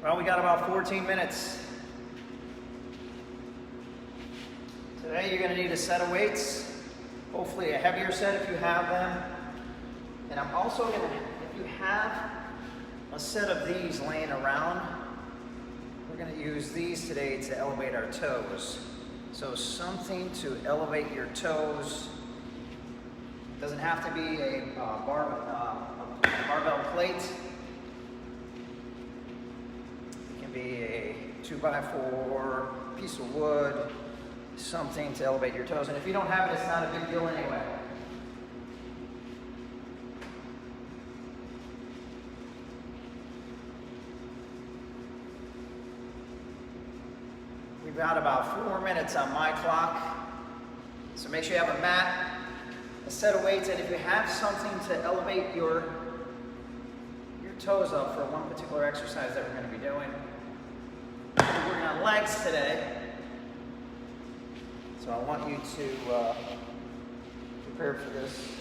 Well, we got about 14 minutes. Today you're going to need a set of weights, hopefully a heavier set if you have them. And I'm also going to, if you have a set of these laying around, we're going to use these today to elevate our toes. So something to elevate your toes. Doesn't have to be a barbell plate. It can be a 2x4 piece of wood, something to elevate your toes. And if you don't have it, it's not a big deal anyway. We've got about 4 minutes on my clock. So make sure you have a mat, a set of weights, and if you have something to elevate your toes up for one particular exercise that we're going to be doing. We're working on legs today. So I want you to prepare for this.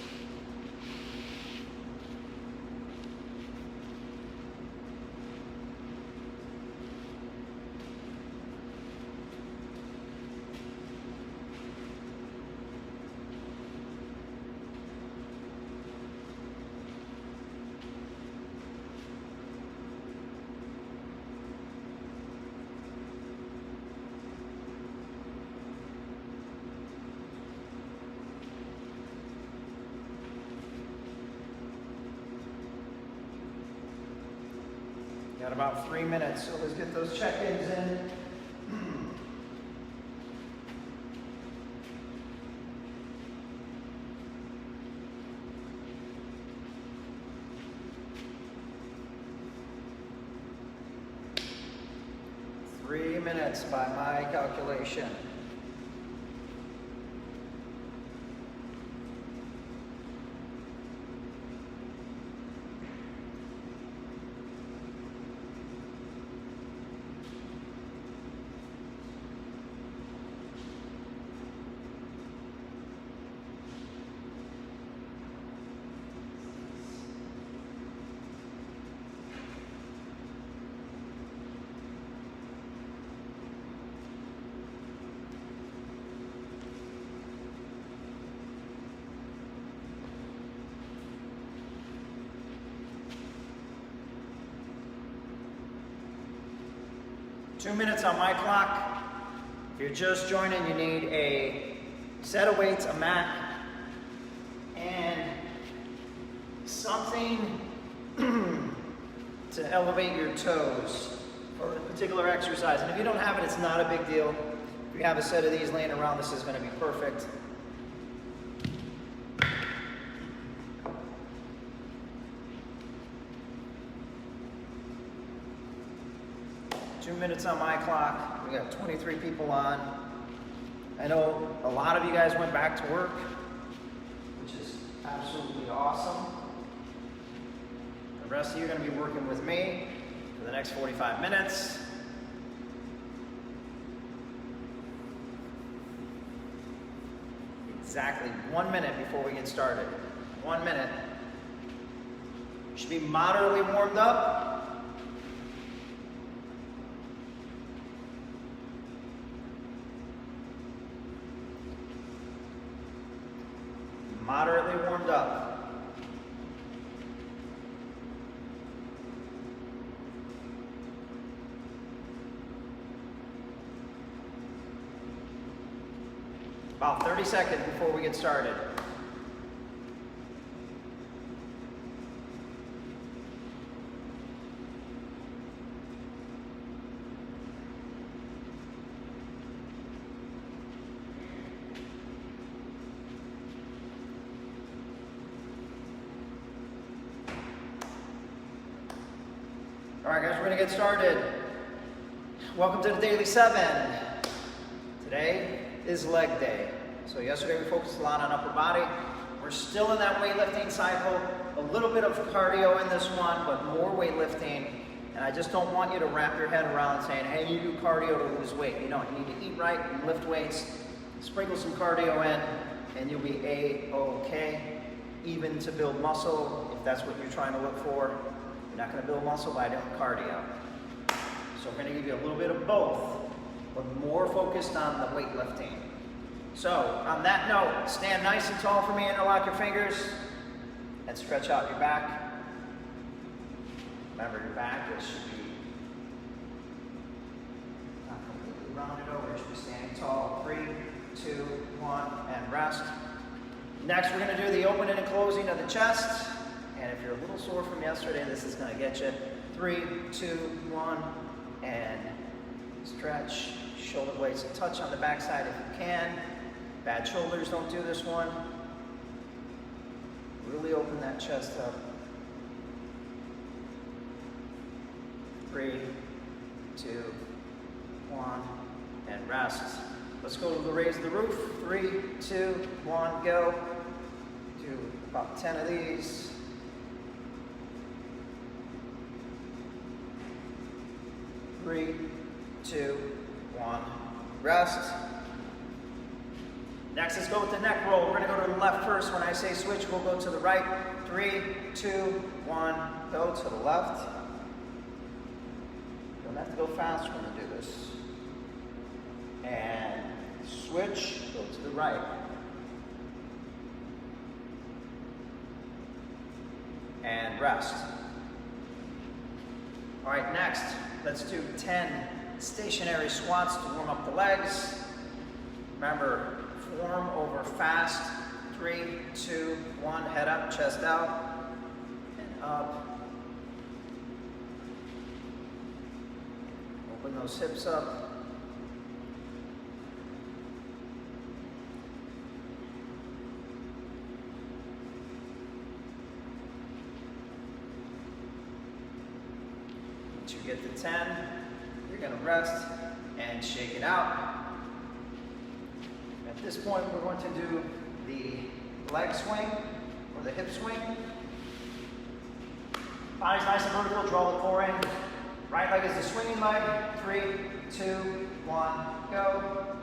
Got about 3 minutes, so let's get those check-ins in. Three minutes by my calculation. Two minutes on my clock. If you're just joining, you need a set of weights, a mat, and something to elevate your toes for a particular exercise. And if you don't have it, it's not a big deal. If you have a set of these laying around, this is going to be perfect. Two minutes on my clock. We got 23 people on. I know a lot of you guys went back to work, which is absolutely awesome. The rest of you are going to be working with me for the next 45 minutes. Exactly 1 minute before we get started. 1 minute. You should be moderately warmed up. Moderately warmed up. About 30 seconds before we get started. All right, guys, we're gonna get started. Welcome to the Daily 7. Today is leg day. So yesterday we focused a lot on upper body. We're still in that weightlifting cycle. A little bit of cardio in this one, but more weightlifting. And I just don't want you to wrap your head around saying, hey, you do cardio to lose weight. You don't. You need to eat right and lift weights. Sprinkle some cardio in, and you'll be A-okay. Even to build muscle, if that's what you're trying to look for. You're not going to build muscle by doing cardio. So we're going to give you a little bit of both, but more focused on the weightlifting. So on that note, stand nice and tall for me, interlock your fingers, and stretch out your back. Remember, your back should be not completely rounded over. You should be standing tall. 3, 2, 1, and rest. Next, we're going to do the opening and closing of the chest. And if you're a little sore from yesterday, this is going to get you. 3, 2, 1, and stretch. Shoulder blades a touch on the backside if you can. Bad shoulders, don't do this one. Really open that chest up. 3, 2, 1, and rest. Let's go to the raise the roof. 3, 2, 1, go. Do about 10 of these. 3, 2, 1, rest. Next, let's go with the neck roll. We're going to go to the left first. When I say switch, we'll go to the right. 3, 2, 1, go to the left. You don't have to go fast when you do this. And switch, go to the right. And rest. All right, next, let's do 10 stationary squats to warm up the legs. Remember, form over fast. 3, 2, 1, head up, chest out, and up. Open those hips up. Once you get to 10, you're going to rest and shake it out. At this point, we're going to do the leg swing or the hip swing. Body's nice and vertical, draw the core in. Right leg is the swinging leg. 3, 2, 1, go.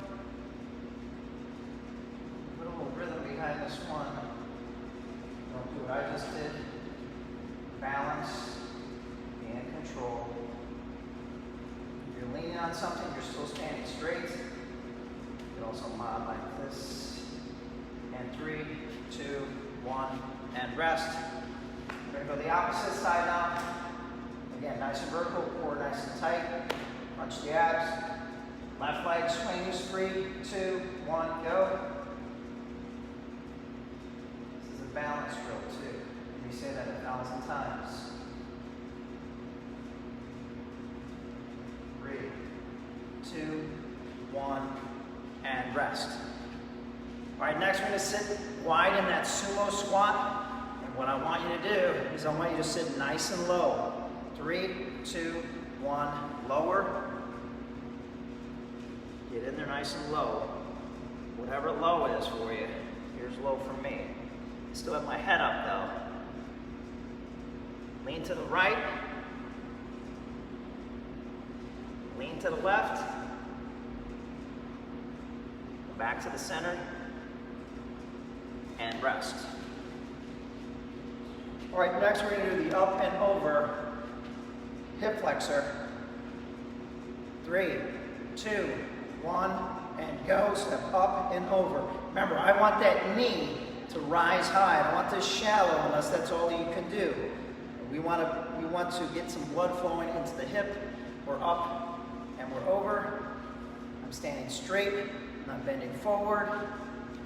Put a little rhythm behind this one. Don't do what I just did. Balance and control. If you're leaning on something, you're still standing straight. You can also mod like this. And 3, 2, 1, and rest. We're going to go the opposite side now. Again, nice and vertical, core nice and tight. Punch the abs. Left leg swings. 3, 2, 1, go. This is a balance drill too. Let me say that 1,000 times. 3, 2, 1, and rest. All right, next we're going to sit wide in that sumo squat. And what I want you to do is I want you to sit nice and low. 3, 2, 1, lower. Get in there nice and low. Whatever low is for you, here's low for me. Still have my head up though. Lean to the right. Lean to the left. Go back to the center. And rest. All right, next we're going to do the up and over hip flexor. 3, 2, 1, and go. Step up and over. Remember, I want that knee to rise high. I don't want this shallow unless that's all you can do. We want to get some blood flowing into the hip. We're up and we're over. I'm standing straight. I'm not bending forward.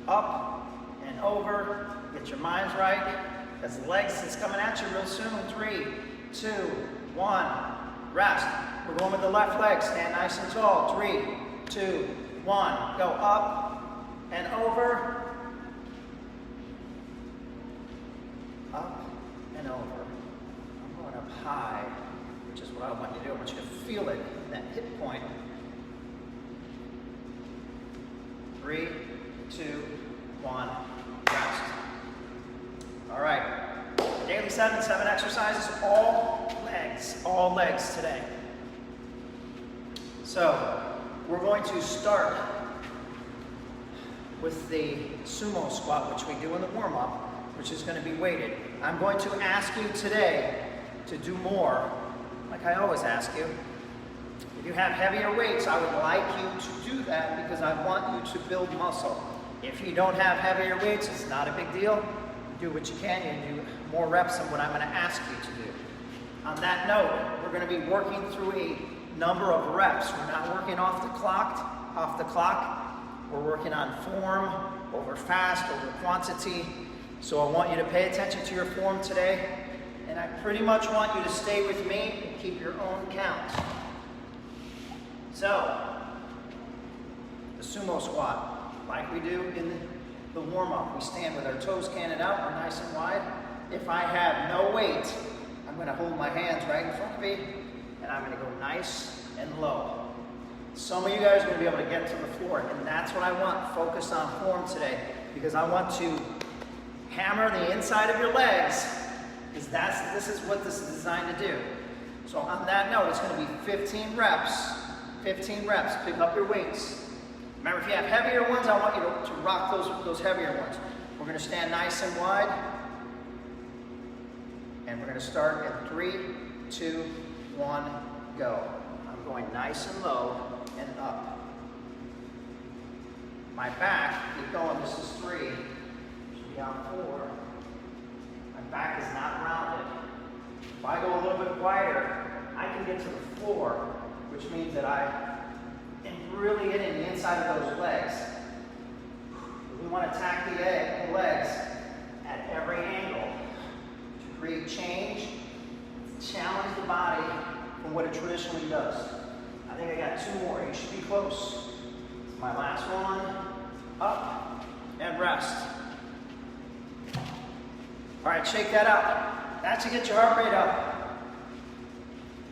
Up and over. Get your minds right. As the legs is coming at you real soon. 3, 2, 1. Rest. We're going with the left leg. Stand nice and tall. 3, 2, 1. Go up and over. Up and over. I'm going up high, which is what I want you to do. I want you to feel it in that hip point. 3, 2, 1. Rest. All right. Daily 7 exercises, all legs today. So we're going to start with the sumo squat, which we do in the warm-up, which is going to be weighted. I'm going to ask you today to do more, like I always ask you, you have heavier weights, I would like you to do that because I want you to build muscle. If you don't have heavier weights, it's not a big deal. Do what you can. You do more reps than what I'm going to ask you to do. On that note, we're going to be working through a number of reps. We're not working off the clock. We're working on form, over fast, over quantity. So I want you to pay attention to your form today. And I pretty much want you to stay with me and keep your own count. So, the sumo squat, like we do in the warm-up. We stand with our toes canted out, we're nice and wide. If I have no weight, I'm going to hold my hands right in front of me, and I'm going to go nice and low. Some of you guys are going to be able to get to the floor, and that's what I want. Focus on form today, because I want to hammer the inside of your legs, because this is what this is designed to do. So on that note, it's going to be 15 reps. 15 reps. Pick up your weights. Remember, if you have heavier ones, I want you to rock those heavier ones. We're going to stand nice and wide. And we're going to start at 3, 2, 1, go. I'm going nice and low and up. My back, keep going. This is 3. Should be on 4. My back is not rounded. If I go a little bit wider, I can get to the floor, which means that I am really hitting the inside of those legs. We want to attack the legs at every angle to create change, challenge the body from what it traditionally does. I think I got 2 more. You should be close. My last one. Up and rest. All right, shake that out. That should get your heart rate up.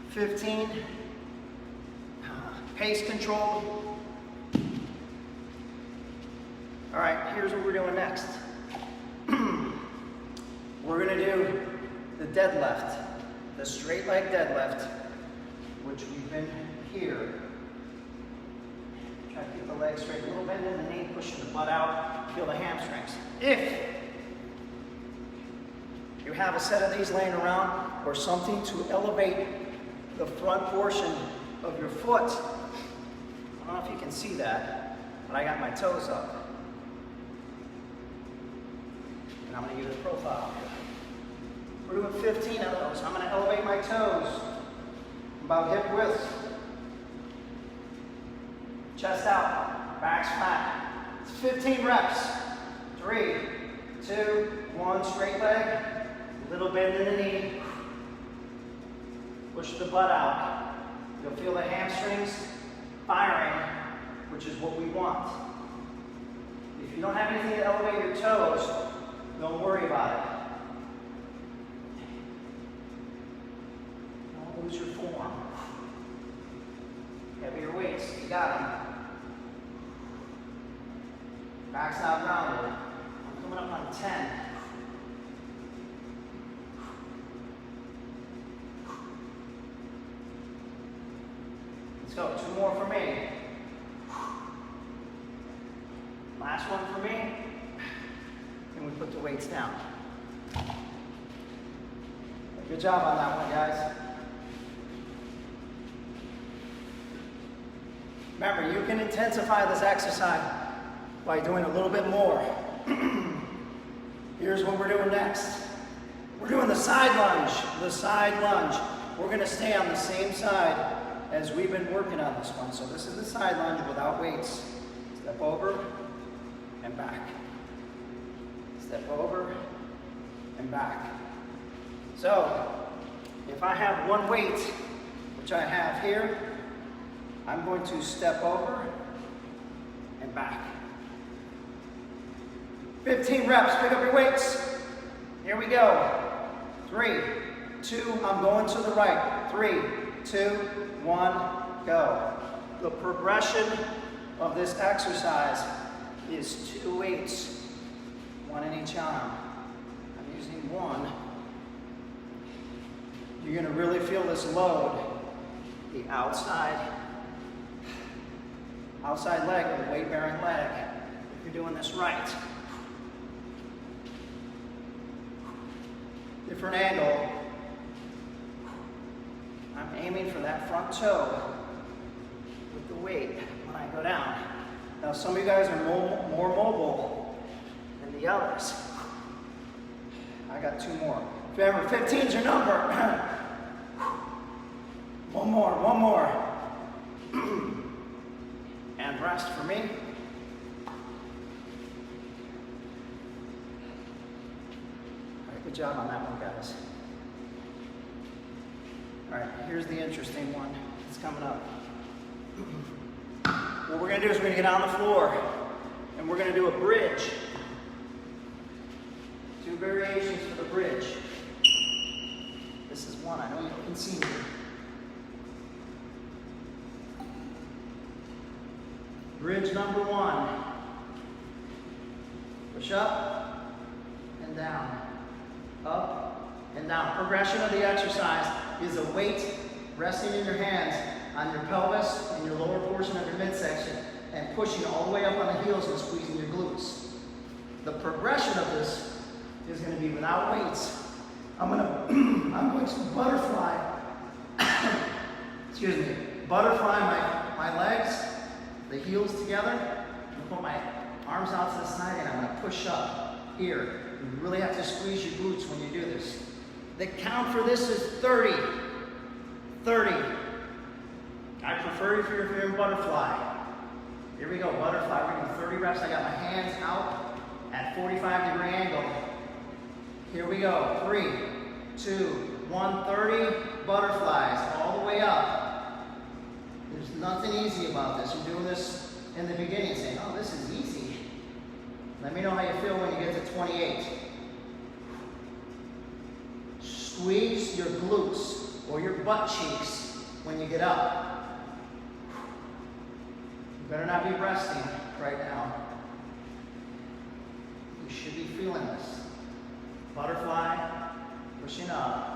15. Pace control. All right, here's what we're doing next. We're going to do the deadlift, the straight leg deadlift, which we've been here. Try to keep the legs straight, a little bend in the knee, pushing the butt out, feel the hamstrings. If you have a set of these laying around or something to elevate the front portion of your foot, I don't know if you can see that, but I got my toes up. And I'm going to use a profile. We're doing 15 of those. I'm going to elevate my toes about hip width. Chest out, back's flat. It's 15 reps. 3, 2, 1, straight leg. Little bend in the knee. Push the butt out. You'll feel the hamstrings firing, which is what we want. If you don't have anything to elevate your toes, don't worry about it. Don't lose your form. Heavier weights, you got them. Back's not rounded. I'm coming up on 10. Let's go, 2 more for me. Last one for me. And we put the weights down. Good job on that one, guys. Remember, you can intensify this exercise by doing a little bit more. Here's what we're doing next. We're doing the side lunge. The side lunge. We're going to stay on the same side as we've been working on this one. So this is the side lunge without weights. Step over and back. Step over and back. So if I have one weight, which I have here, I'm going to step over and back. 15 reps, pick up your weights. Here we go. 3, 2, I'm going to the right. 3, 2, 1, go. The progression of this exercise is 2 weights, 1 in each arm. I'm using 1. You're going to really feel this load, the outside leg or the weight-bearing leg, if you're doing this right. Different angle. I'm aiming for that front toe weight when I go down. Now some of you guys are more mobile than the others. I got 2 more. Remember, 15's your number. One more. And rest for me. All right, good job on that one, guys. All right, here's the interesting one. It's coming up. What we're gonna do is we're gonna get on the floor and we're gonna do a bridge. 2 variations for the bridge. This is one, I know you can see me. Bridge number 1. Push up and down. Up and down. Progression of the exercise is a weight resting in your hands on your pelvis and your lower portion of your midsection and pushing all the way up on the heels and squeezing your glutes. The progression of this is going to be without weights. I'm going to butterfly, excuse me, butterfly my legs, the heels together. I'm going to put my arms out to the side and I'm going to push up here. You really have to squeeze your glutes when you do this. The count for this is 30. 30. I prefer if you're in butterfly. Here we go, butterfly. We're going to do 30 reps. I got my hands out at 45-degree angle. Here we go. 3, 2, 1, 30 butterflies all the way up. There's nothing easy about this. You're doing this in the beginning saying, oh, this is easy. Let me know how you feel when you get to 28. Squeeze your glutes or your butt cheeks when you get up. You better not be resting right now. You should be feeling this. Butterfly, pushing up.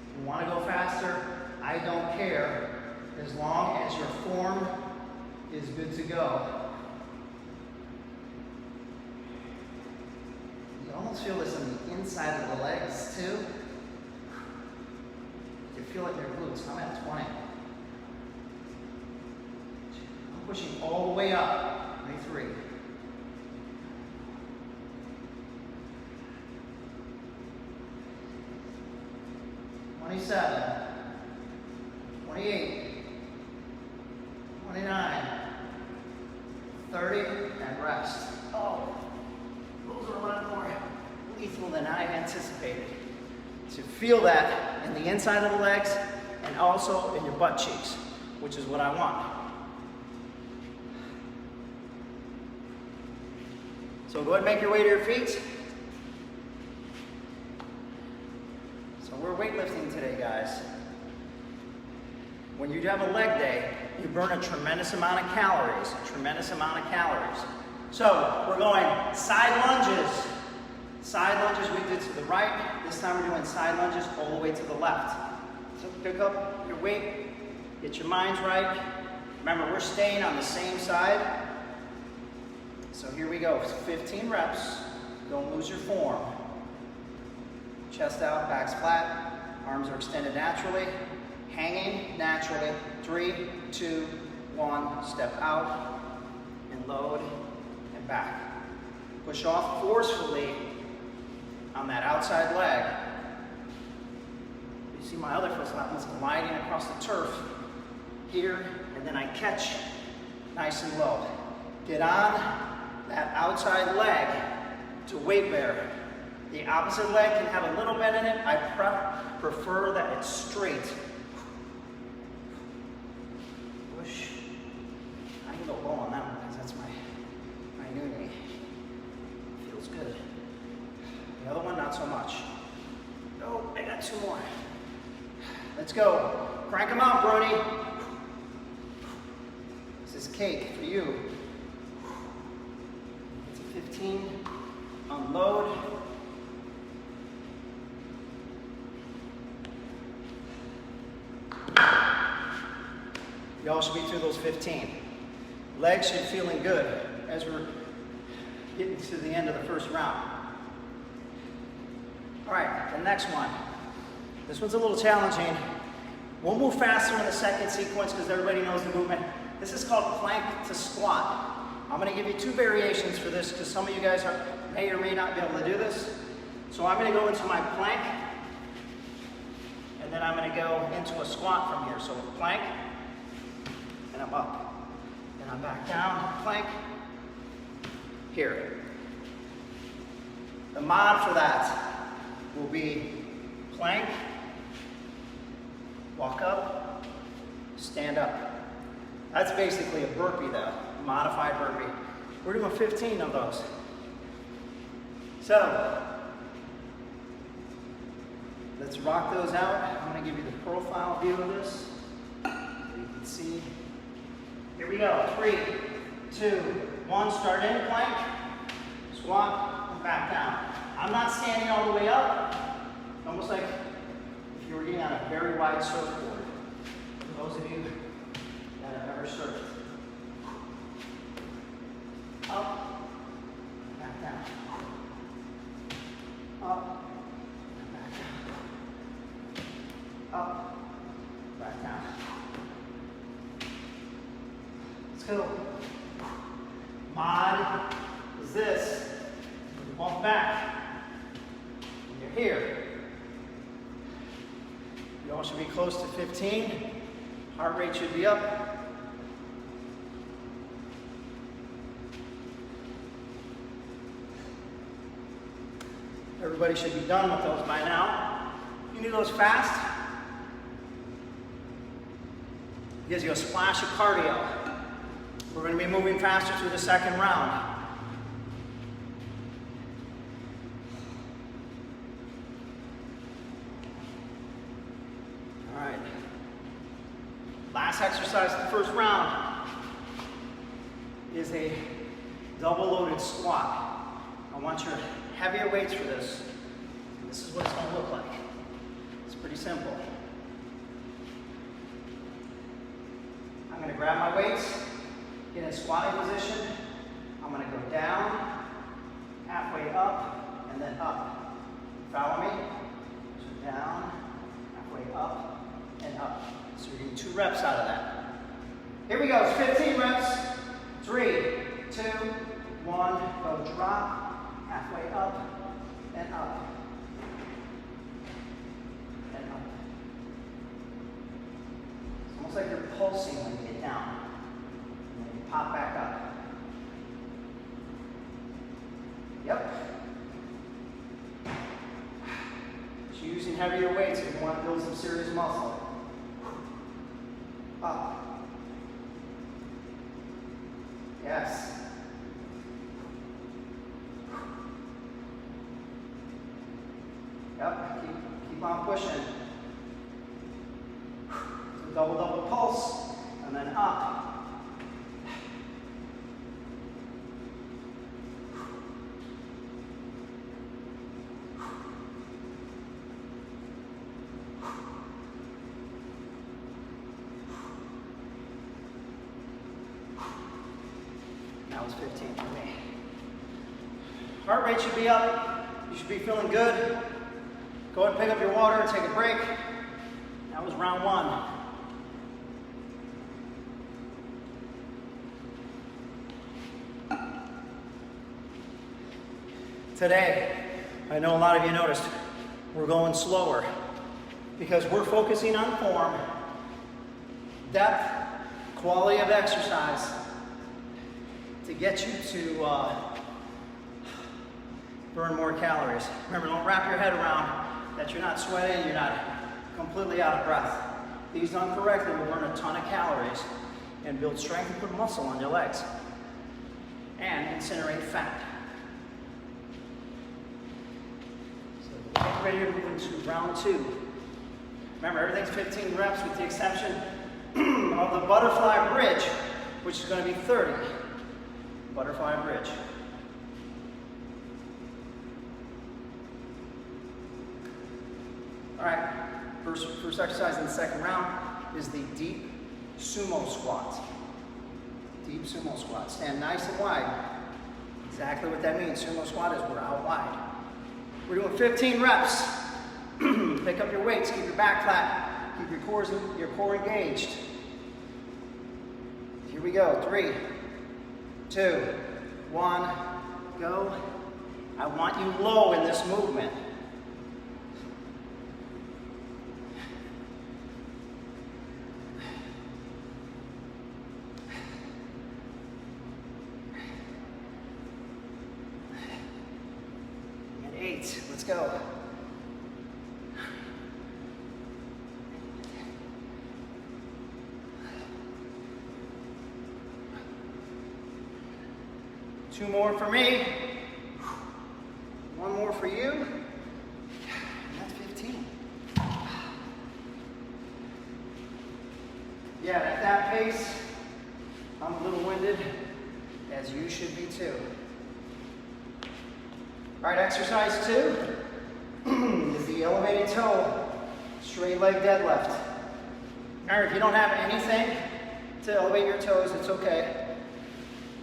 If you want to go faster, I don't care, as long as your form is good to go. You almost feel this on the inside of the legs too. You feel it in your glutes. I'm at 20. I'm pushing all the way up. 23. 27. 28. 29. 30. And rest. Oh, those are a lot more lethal than I anticipated. To feel that in the inside of the legs and also in your butt cheeks, which is what I want. So go ahead and make your way to your feet. So we're weightlifting today, guys. When you have a leg day, you burn a tremendous amount of calories, So we're going side lunges. Side lunges we did to the right. This time we're doing side lunges all the way to the left. So pick up your weight, get your minds right. Remember, we're staying on the same side. So here we go, 15 reps. Don't lose your form. Chest out, back's flat. Arms are extended naturally. Hanging naturally. 3, 2, 1. Step out and load and back. Push off forcefully on that outside leg. You see my other foot's gliding across the turf here, and then I catch nice and low. Get on that outside leg to weight bear. The opposite leg can have a little bend in it. I prefer that it's straight. Push. I can go low on that one because that's my new knee. Feels good. The other one, not so much. Oh, I got 2 more. Let's go. Crank them out, Brody. This is cake for you. It's a 15. Unload. Y'all should be through those 15. Legs should be feeling good as we're getting to the end of the first round. All right, the next one. This one's a little challenging. We'll move faster in the second sequence because everybody knows the movement. This is called plank to squat. I'm going to give you two variations for this because some of you guys may or may not be able to do this. So I'm going to go into my plank, and then I'm going to go into a squat from here. So plank, and I'm up. And I'm back down, plank, here. The mod for that will be plank, walk up, stand up. That's basically a burpee though, modified burpee. We're doing 15 of those. So, let's rock those out. I'm gonna give you the profile view of this so you can see. Here we go, 3, 2, 1, start in plank, squat, and back down. I'm not standing all the way up, almost like if you were getting on a very wide surfboard. For those of you that have ever surfed. Up, back down. Up, back down. Up, back down. Let's go. Mod is this. Bump back. When you're here. You all should be close to 15. Heart rate should be up. Everybody should be done with those by now. You can do those fast. It gives you a splash of cardio. We're going to be moving faster through the second round. All right. Last exercise of the first round is a double loaded squat. I want your heavier weights for this. This is what it's going to look like. It's pretty simple. I'm going to grab my weights, get in squatting position. I'm going to go down, halfway up, and then up. Follow me? So down, halfway up, and up. So you're getting 2 reps out of that. Here we go, it's 15 reps. 3, 2, 1, go drop. Halfway up, and up, and up. It's almost like you're pulsing when you get down. And then you pop back up. Yep. So you're using heavier weights if you want to build some serious muscle. Up. Yes. Yep, keep on pushing. So double pulse, and then up. That was 15 for me. Heart rate should be up. You should be feeling good. Go ahead and pick up your water, take a break. That was round 1. Today, I know a lot of you noticed, we're going slower because we're focusing on form, depth, quality of exercise to get you to burn more calories. Remember, don't wrap your head around that you're not sweating, you're not completely out of breath. These done correctly will burn a ton of calories and build strength and put muscle on your legs and incinerate fat. So get ready to move into round 2. Remember, everything's 15 reps with the exception of the butterfly bridge, which is going to be 30. Butterfly bridge. All right, first exercise in the second round is the deep sumo squat. Deep sumo squat. Stand nice and wide. Exactly what that means. Sumo squat is we're out wide. We're doing 15 reps. Pick up your weights, keep your back flat, keep your core engaged. Here we go, 3, 2, 1, go. I want you low in this movement. And 8, let's go. Two more for me. One more for you. And that's 15. Yeah, at that pace, I'm a little winded, as you should be too. All right, exercise 2 is the elevated toe, straight leg deadlift. All right, if you don't have anything to elevate your toes, it's okay.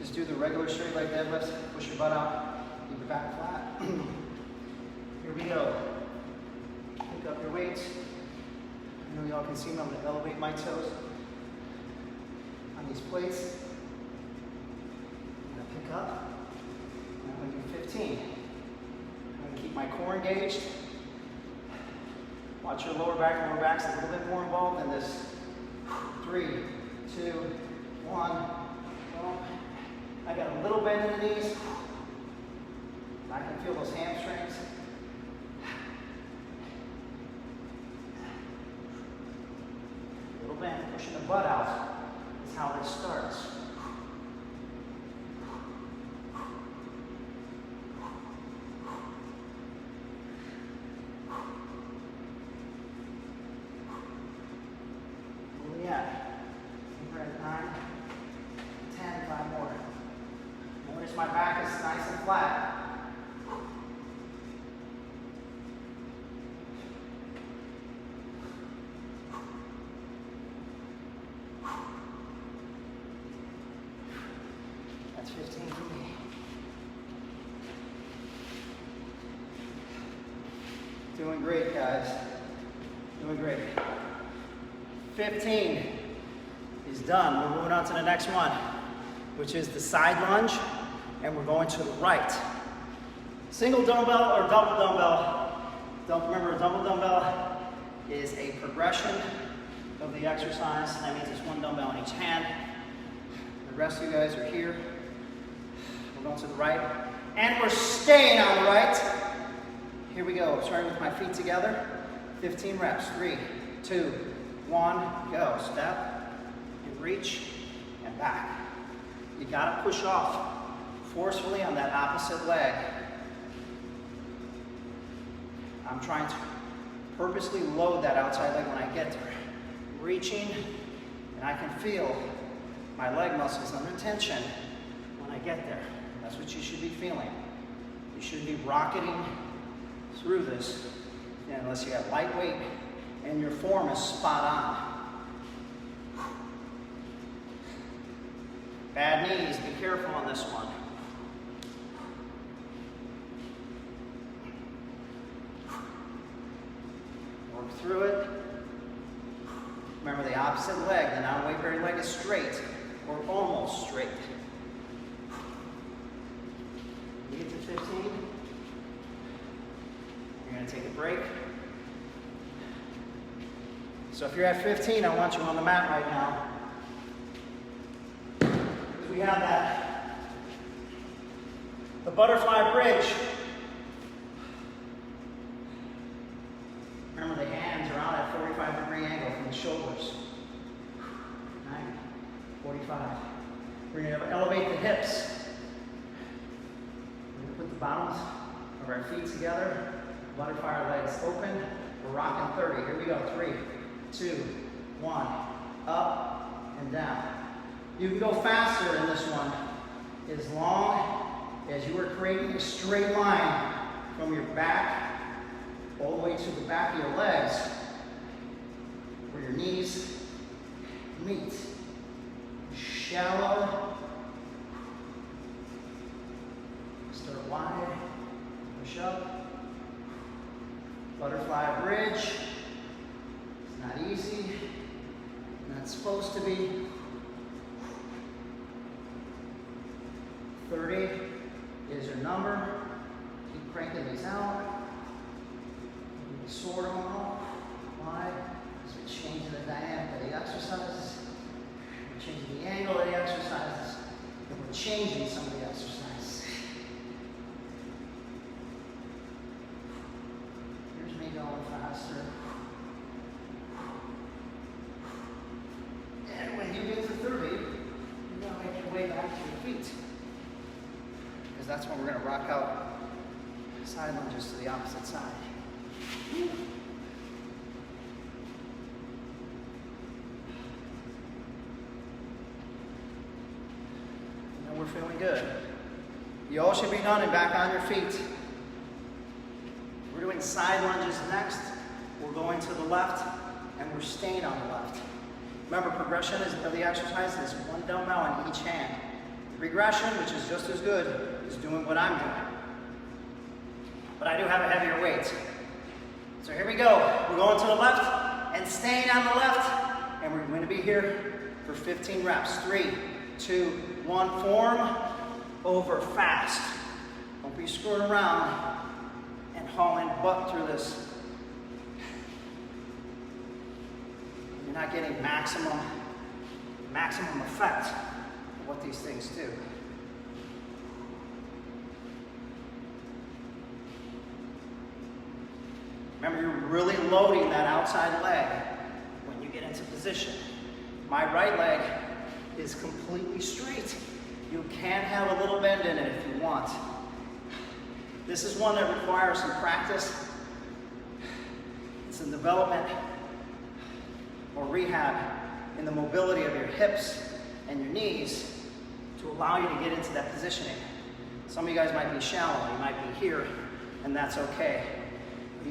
Just do the regular straight leg deadlifts, push your butt out, keep your back flat. Here we go. Pick up your weights. I know y'all can see me, I'm gonna elevate my toes on these plates. I'm gonna pick up, and I'm gonna do 15. I'm gonna keep my core engaged. Watch your lower back's a little bit more involved in this. 3, 2, 1, go. I got a little bend in the knees. I can feel those hamstrings. Little bend, pushing the butt out is how this starts. Where we at? We're at 9, 10, 5 more. Notice my back is nice and flat. That's 15 for me. Doing great, guys. Doing great. 15 is done. We're moving on to the next one, which is the side lunge. And we're going to the right. Single dumbbell or double dumbbell. Don't remember, a double dumbbell is a progression of the exercise. That means it's one dumbbell in each hand. The rest of you guys are here. We're going to the right. And we're staying on the right. Here we go, starting with my feet together. 15 reps, 3, 2, 1, go. Step, and reach, and back. You gotta push off forcefully on that opposite leg. I'm trying to purposely load that outside leg when I get there. Reaching, and I can feel my leg muscles under tension when I get there. That's what you should be feeling. You shouldn't be rocketing through this unless you have light weight and your form is spot on. Bad knees, be careful on this one. Work through it. Remember the opposite leg, the non-weight bearing leg is straight or almost straight. You get to 15, you're going to take a break. So if you're at 15, I want you on the mat right now. Because we have that, the butterfly bridge. Remember the hands are out at 45-degree angle from the shoulders. 90, 45. We're going to elevate the hips. We're going to put the bottoms of our feet together. Butterfly our legs open. We're rocking 30. Here we go. 3, 2, 1. Up and down. You can go faster in this one as long as you are creating a straight line from your back all the way to the back of your legs where your knees meet. Shallow. Start wide. Push up. butterfly bridge. It's not easy. Not supposed to be. 30 is your number. Keep cranking these out. Sort them off. Why? Because we're changing the dynamic of the exercises. We're changing the angle of the exercises. And we're changing some of the exercises. Here's me going faster. And when you get to 30, you're going to make your way back to your feet. Because that's when we're going to rock out side lunges to the opposite side. And we're feeling good. You all should be done and back on your feet. We're doing side lunges next. We're going to the left and we're staying on the left. Remember, progression of the exercise is one dumbbell in each hand. Regression, which is just as good, is doing what I'm doing. But I do have a heavier weight. So here we go. We're going to the left and staying on the left. And we're going to be here for 15 reps. 3, 2, 1. Form over fast. Don't be screwing around and hauling butt through this. You're not getting maximum effect of what these things do. Remember, you're really loading that outside leg when you get into position. My right leg is completely straight. You can have a little bend in it if you want. This is one that requires some practice. It's a development or rehab in the mobility of your hips and your knees to allow you to get into that positioning. Some of you guys might be shallow, you might be here, and that's okay.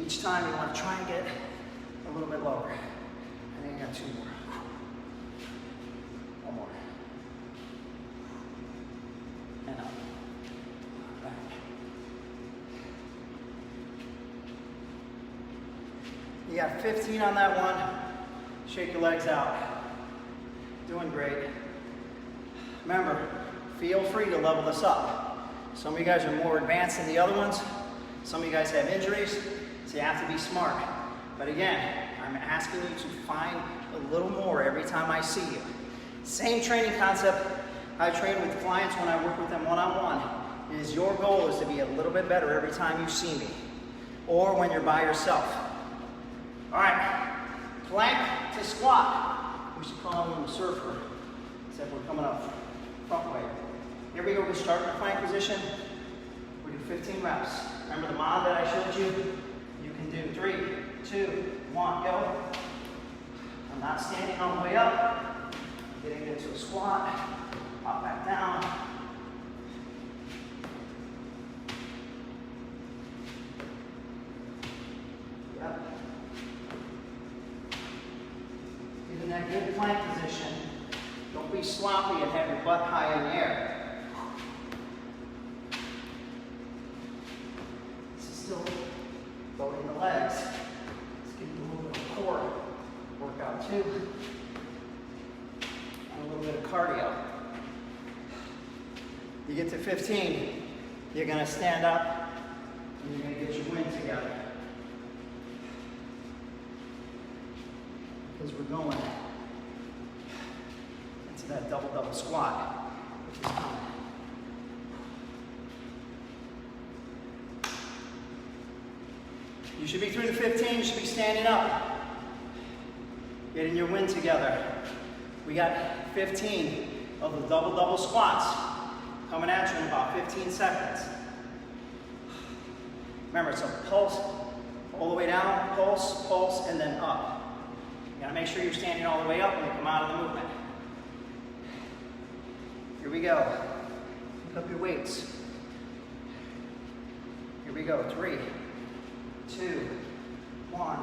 Each time you want to try and get a little bit lower. I think I got 2 more. 1 more. And up. Back. You got 15 on that one. Shake your legs out. Doing great. Remember, feel free to level this up. Some of you guys are more advanced than the other ones. Some of you guys have injuries. So you have to be smart. But again, I'm asking you to find a little more every time I see you. Same training concept I train with clients when I work with them one-on-one. Is your goal is to be a little bit better every time you see me. Or when you're by yourself. All right, plank to squat. We should call him a surfer, except we're coming up front way. Here we go, we start in the plank position. We do 15 reps. Remember the mod that I showed you? You can do 3, 2, 1, go. I'm not standing all the way up. Getting into a squat. Pop back down. Yep. Get in that good plank position. Don't be sloppy and have your butt high in the air. This is still loading the legs. Let's give you a little bit of core workout too. And a little bit of cardio. You get to 15, you're going to stand up and you're going to get your wind together. Because we're going into that double squat, which is coming. You should be through the 15, you should be standing up. Getting your wind together. We got 15 of the double squats coming at you in about 15 seconds. Remember, it's a pulse all the way down, pulse, pulse, and then up. You gotta make sure you're standing all the way up when you come out of the movement. Here we go. Pick up your weights. Here we go. 3, 2, 1,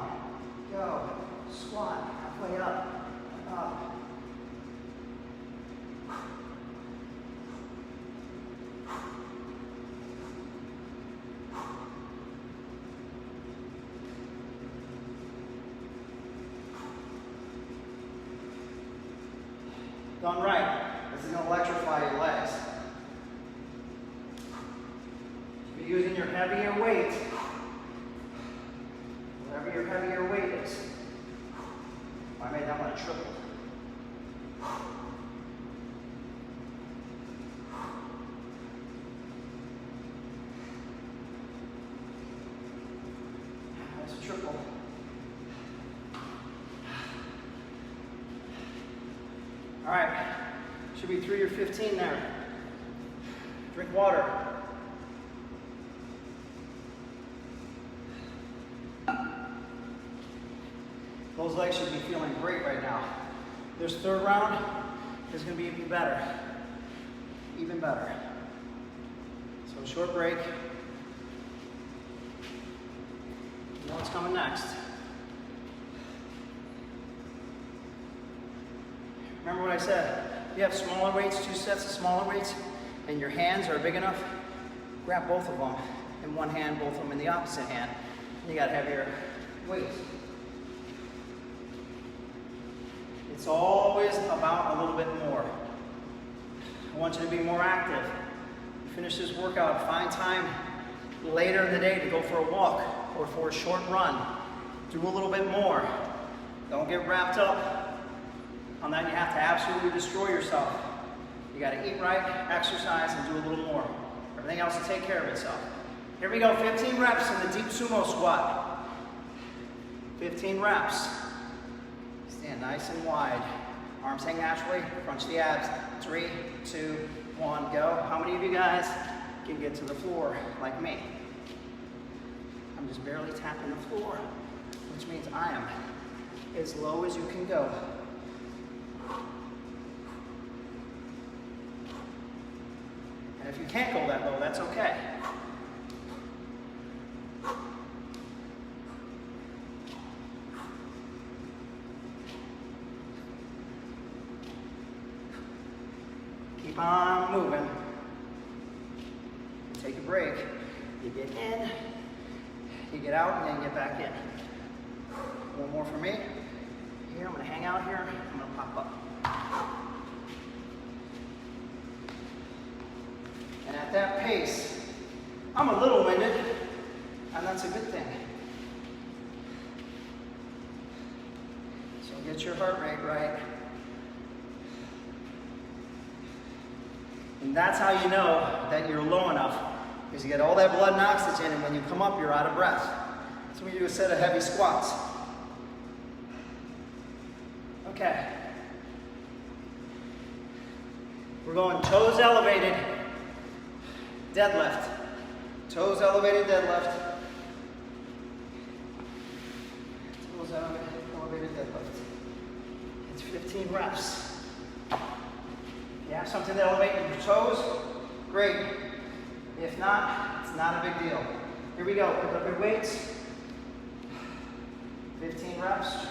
go. Squat, halfway up, up. done right. This is going to electrify your legs. You're using your heavier weight, whatever your heavier weight is. I made that one a triple. That's a triple. All right, should be through your 15 there. Drink water. Those legs should be feeling great right now. This third round is going to be even better. Even better. So short break. You know what's coming next. Remember what I said. If you have smaller weights, 2 sets of smaller weights, and your hands are big enough, grab both of them in one hand, both of them in the opposite hand. And you got heavier weights. It's always about a little bit more. I want you to be more active. Finish this workout, find time later in the day to go for a walk or for a short run. Do a little bit more. Don't get wrapped up on that. You have to absolutely destroy yourself. You got to eat right, exercise, and do a little more. Everything else will take care of itself. Here we go, 15 reps in the deep sumo squat. 15 reps. Stand nice and wide. Arms hang naturally, crunch the abs. 3, 2, 1, go. How many of you guys can get to the floor like me? I'm just barely tapping the floor, which means I am as low as you can go. And if you can't go that low, that's okay. Keep on moving. Take a break. You get in, you get out, and then get back in. One more for me. Here, I'm going to hang out here. I'm going to pop up. And at that pace, I'm a little winded, and that's a good thing. So get your heart rate right. And that's how you know that you're low enough, because you get all that blood and oxygen, and when you come up, you're out of breath. So we do a set of heavy squats. Okay. We're going toes elevated, deadlift. Toes elevated, deadlift. Toes elevated, deadlift. It's 15 reps. You have something to elevate your toes, great. If not, it's not a big deal. Here we go, pick up your weights. 15 reps,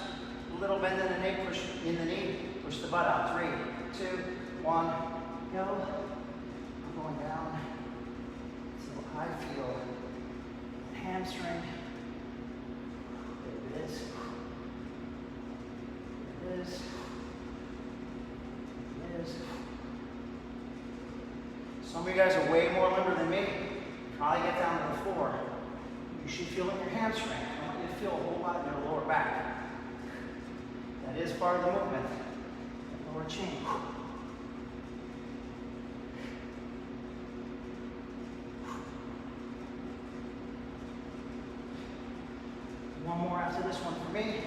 a little bend in the knee, push in the knee, push the butt out. 3, 2, 1, go. I'm going down so I feel the hamstring. There it is. There it is. There it is. Some of you guys are way more limber than me. Probably get down to the floor. You should feel it in your hamstring. I want you to feel a whole lot in your lower back. That is part of the movement. The lower chain. One more after this one for me.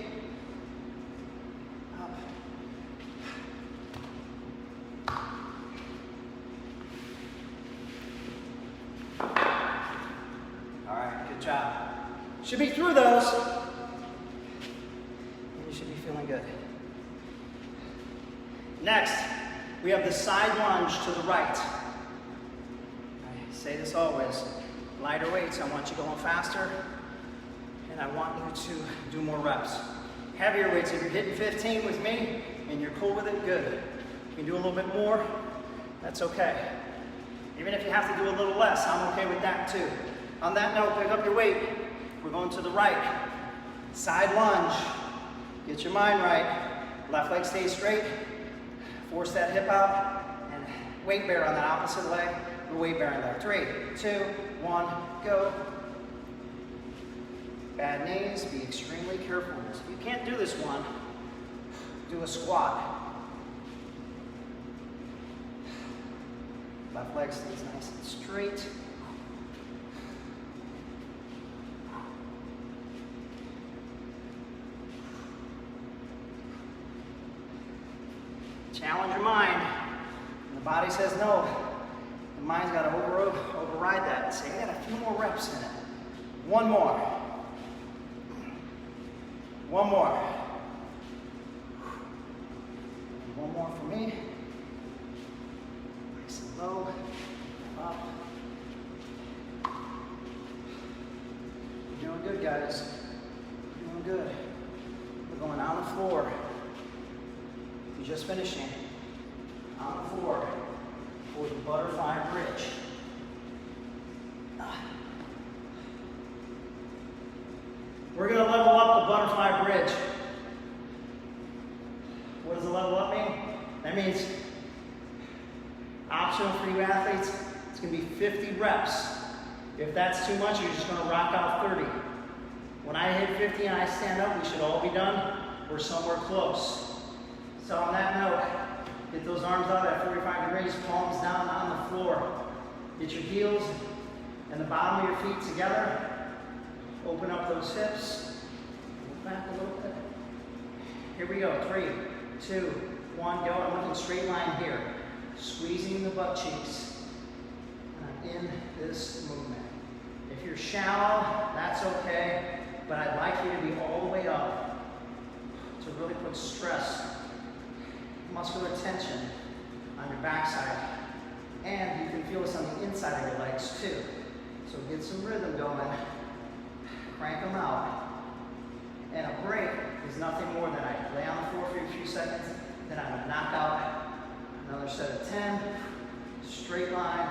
Up. All right, good job. Should be through those. And you should be feeling good. Next, we have the side lunge to the right. I say this always. Lighter weights, I want you going faster. And I want you to do more reps. Heavier weights, if you're hitting 15 with me and you're cool with it, good. You can do a little bit more, that's okay. Even if you have to do a little less, I'm okay with that too. On that note, pick up your weight. We're going to the right. Side lunge. Get your mind right. Left leg stays straight. Force that hip out and weight bear on that opposite leg, the weight bearing leg. 3, 2, 1, go. Bad knees, be extremely careful with this. If you can't do this one, do a squat. Left leg stays nice and straight. Challenge your mind. When the body says no, the mind's got to override that and say, I got a few more reps in it. One more. One more. One more for me. Nice and low. Up. You're doing good, guys. You're doing good. We're going on the floor. You're just finishing. On the floor for the butterfly bridge. We're going to level up the butterfly bridge. What does the level up mean? That means, optional for you athletes, it's going to be 50 reps. If that's too much, you're just going to rock out 30. When I hit 50 and I stand up, we should all be done. We're somewhere close. So on that note, get those arms out at 45 degrees, palms down on the floor. Get your heels and the bottom of your feet together. Open up those hips. Move back a little bit. Here we go. 3, 2, 1, go. I'm looking straight line here. Squeezing the butt cheeks in this movement. If you're shallow, that's okay, but I'd like you to be all the way up to really put stress, muscular tension on your backside. And you can feel this on the inside of your legs too. So get some rhythm going. Crank them out. And a break is nothing more than I lay on the floor for a few seconds, then I'm going to knock out another set of 10, straight line.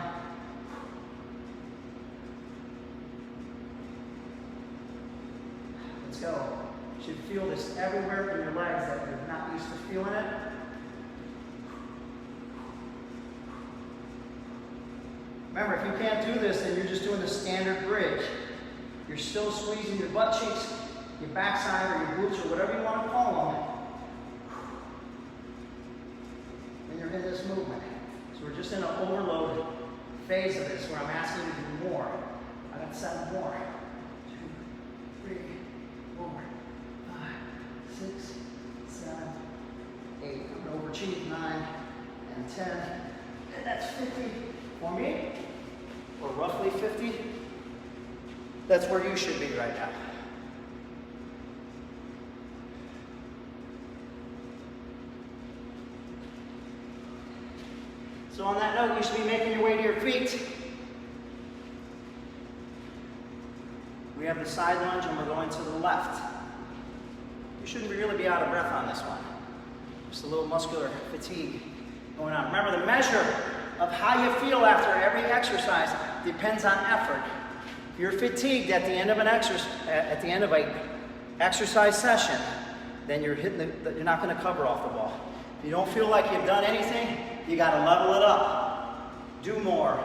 Let's go. You should feel this everywhere in your legs that you're not used to feeling it. Remember, if you can't do this, then you're just doing the standard bridge. You're still squeezing your butt cheeks, your backside, or your glutes, or whatever you want to call them. And you're in this movement. So we're just in an overload phase of this where I'm asking you to do more. I got 7 more. 2, 3, 4, 5, 6, 7, 8. I'm going to overachieve 9 and 10. And that's 50 for me, or roughly 50. That's where you should be right now. So on that note, you should be making your way to your feet. We have the side lunge and we're going to the left. You shouldn't really be out of breath on this one. Just a little muscular fatigue going on. Remember, the measure of how you feel after every exercise depends on effort. If you're fatigued at the end of an exercise session, then you're not going to cover off the ball. If you don't feel like you've done anything, you got to level it up. Do more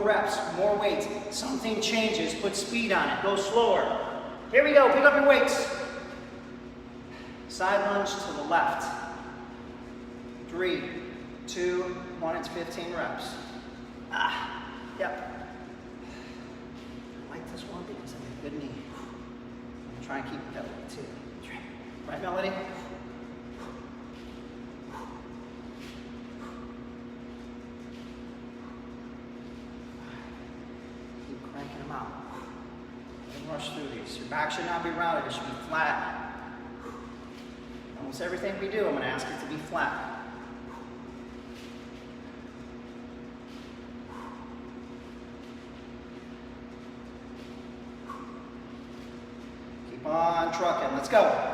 reps, more weight. Something changes, put speed on it, go slower. Here we go, pick up your weights. Side lunge to the left. 3, 2, 1, it's 15 reps. Yep. I like this one because I have a good knee. I'm going to try and keep it that way too. Right, Melody? Keep cranking them out. Don't rush through these. Your back should not be rounded, it should be flat. Almost everything we do, I'm going to ask it to be flat. Keep on trucking. Let's go.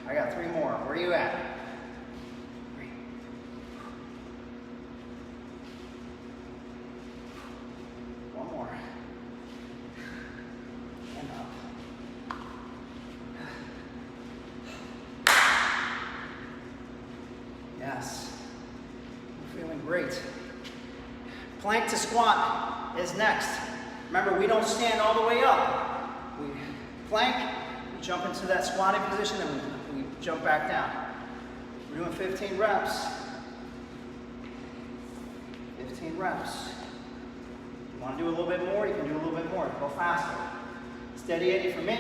I got 3 more. Where are you at? 3. One more. And up. Plank to squat is next. Remember, we don't stand all the way up. We plank, we jump into that squatting position, and we jump back down. We're doing 15 reps. 15 reps. If you want to do a little bit more, you can do a little bit more. Go faster. Steady Eddie for me.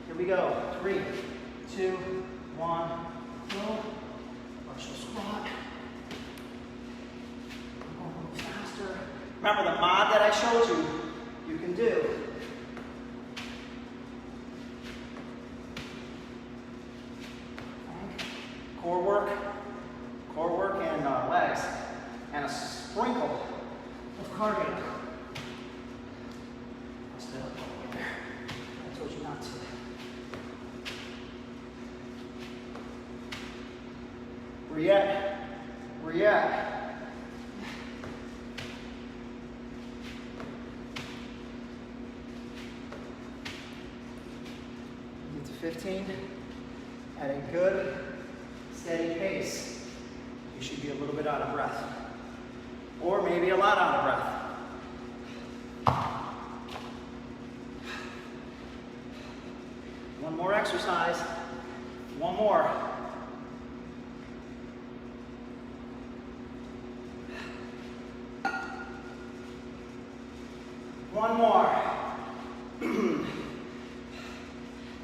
Here we go. 3, 2, 1, go. Partial squat. Go a little faster. Remember the mod that I showed you, you can do. Core work and legs, and a sprinkle of cardio. Stay up there. I told you not to. Where you at? Where you at? Get to 15 at a good, steady pace. You should be a little bit out of breath, or maybe a lot out of breath. One more exercise. One more. One more.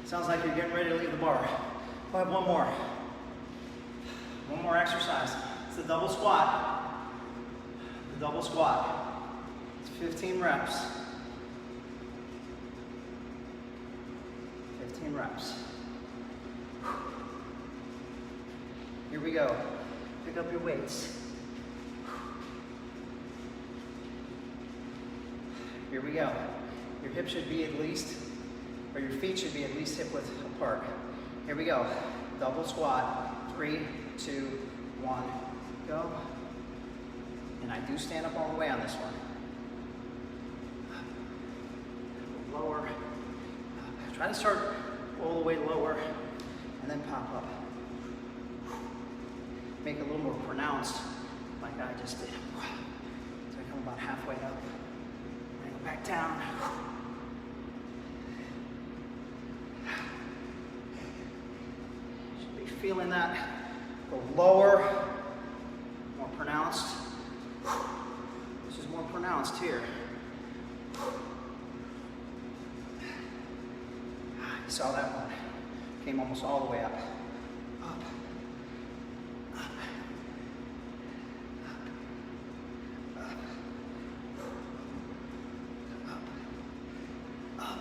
Sounds like you're getting ready to leave the bar. We'll have one more. One more exercise. It's the double squat. The double squat. It's 15 reps. 15 reps. Here we go. Pick up your weights. Here we go. Your hips should be at least, or your feet should be at least hip width apart. Here we go. Double squat. 3, 2, 1, go. And I do stand up all the way on this one. Lower. Try to start all the way lower and then pop up. Make it a little more pronounced, like I just did. So I come about halfway up. And go back down. Should be feeling that. Go lower, more pronounced. This is more pronounced here. You saw that one. Came almost all the way up. Up. Up. Up. Up.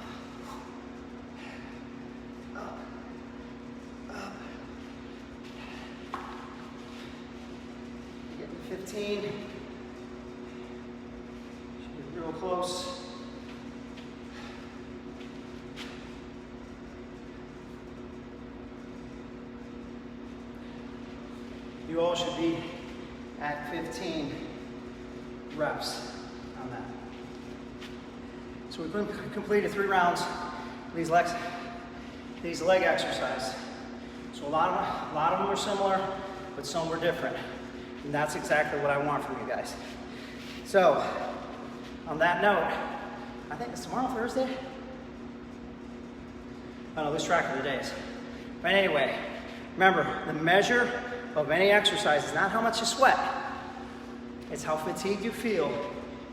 Up. Up. Getting 15. Should be real close. You all should be at 15 reps on that. So we've completed 3 rounds of these leg exercises. So a lot of them were similar, but some were different. And that's exactly what I want from you guys. So, on that note, I think it's tomorrow, Thursday? I don't know, lose track of the days. But anyway, remember, the measure of any exercise is not how much you sweat. It's how fatigued you feel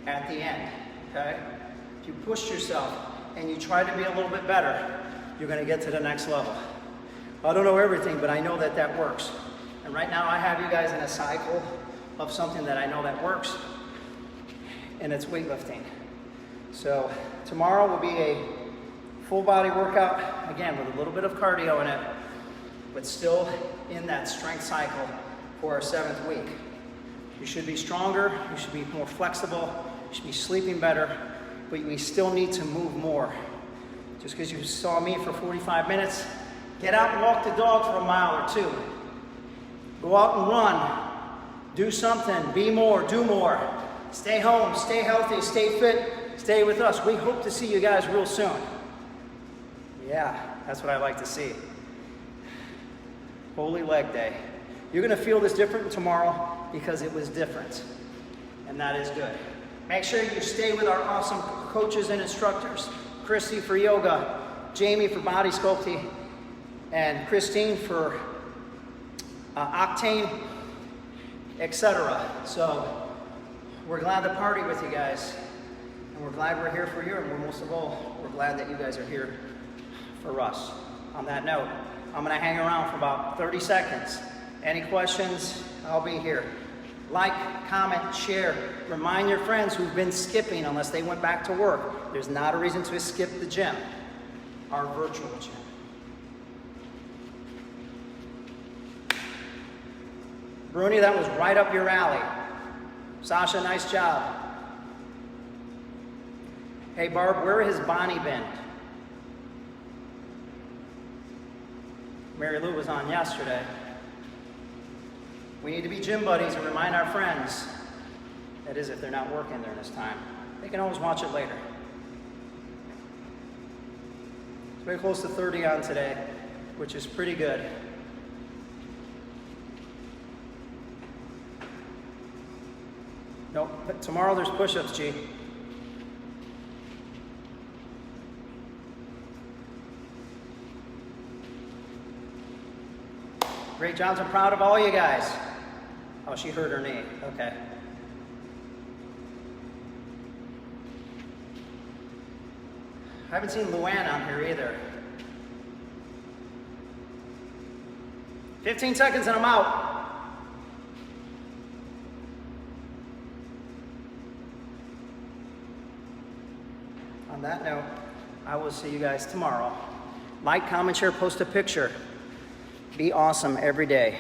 at the end, okay? If you push yourself and you try to be a little bit better, you're gonna get to the next level. I don't know everything, but I know that that works. And right now I have you guys in a cycle of something that I know that works, and it's weightlifting. So tomorrow will be a full body workout, again, with a little bit of cardio in it, but still in that strength cycle for our 7th week. You should be stronger, you should be more flexible, you should be sleeping better, but we still need to move more. Just because you saw me for 45 minutes, get out and walk the dog for a mile or 2. Go out and run. Do something, be more, do more. Stay home, stay healthy, stay fit, stay with us. We hope to see you guys real soon. Yeah, that's what I like to see. Holy Leg Day. You're gonna feel this different tomorrow because it was different. and that is good. Make sure you stay with our awesome coaches and instructors. Christy for yoga, Jamie for body sculpting, and Christine for Octane, etc. So we're glad to party with you guys, and we're glad we're here for you, and most of all, we're glad that you guys are here for us. On that note, I'm gonna hang around for about 30 seconds. Any questions? I'll be here. Like, comment, share. Remind your friends who've been skipping unless they went back to work. There's not a reason to skip the gym, our virtual gym. Bruni, that was right up your alley. Sasha, nice job. Hey Barb, where has Bonnie been? Mary Lou was on yesterday. We need to be gym buddies and remind our friends. That is, if they're not working during this time. They can always watch it later. It's very close to 30 on today, which is pretty good. Nope, but tomorrow there's push-ups, G. Great jobs. I'm proud of all you guys. Oh, she hurt her knee. Okay. I haven't seen Luann on here either. 15 seconds and I'm out. On that note, I will see you guys tomorrow. Like, comment, share, post a picture. Be awesome every day.